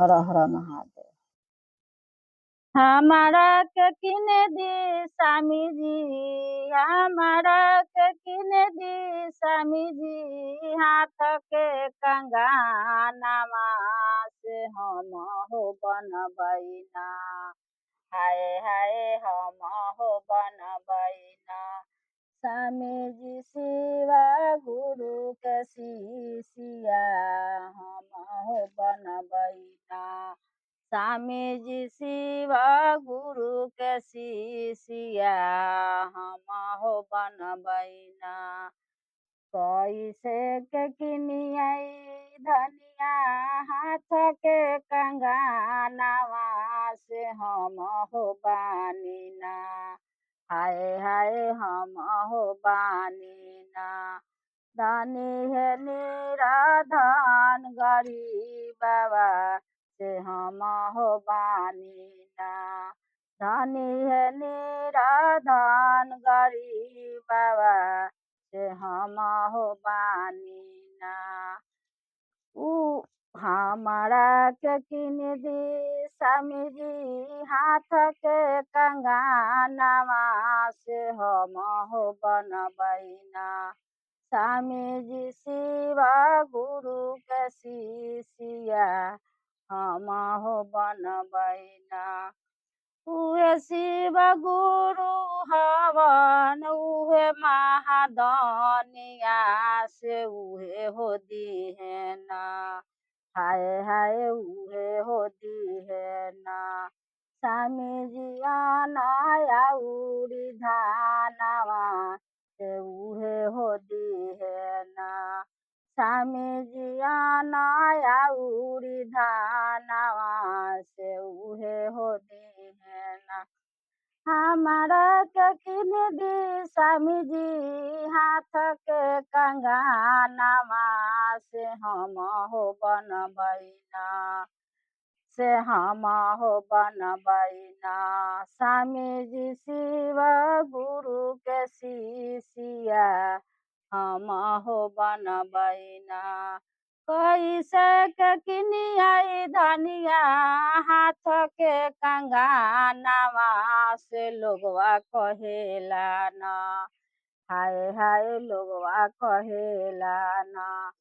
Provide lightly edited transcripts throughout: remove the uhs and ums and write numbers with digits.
हर हर महादेव। हमारा के किने दी स्वामी जी, हमारा के किने दी स्वामी जी, हाथ के कंगनवा से हम हो बनबैना। हाय हाय हम हो बनबैना। स्वामी जी शिवा गुरु के शिष्या हम हो बनबैना। स्वामी जी शिवा गुरु के शिष्या हम हो बनबैना। कैसे के किनियाई धनिया, हाथ के कंगनवा से हम हो बानीना। हाय हाय हम हो बानीना। धनी है निराधन गरीबवा से हम हो बानीना। धनी है निराधन गरीबवा से हम हो बानीना। ऊ हमारा के किन दी स्वामी जी, हाथ के कंगनवा से हम हो बनबैना। स्वामी जी शिवा गुरु के शिष्या हम हो बनबैना। उहे शिव गुरु हवन उहे महादानिया से उहे हो दीहेना। हाय हाय उहे हो दीहेना। स्वामी जी आनाया उरी धानवा से उहे हो दीहेना। स्वामी जी आनाया उरी धानवा से उहे हो दीहेना। हमारा के किन दी स्वामी जी, हाथ के कंगनवा से हम हो बनबैना। से हम हो बनबैना। स्वामी जी शिव गुरु के शिष्या हम हो बनबैना। कैसे के किनियाई धनिया, हाथ के कंगनवा से लोगवा कहेला ना। हाय हाय लोगवा कहेला ना।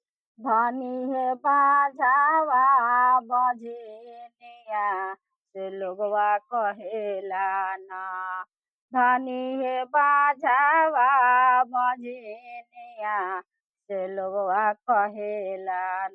धनी है बाझावा बझनिया से लोगवा कहेला ना। धनी है बाझावा बझनिया से लोगवा कहेला।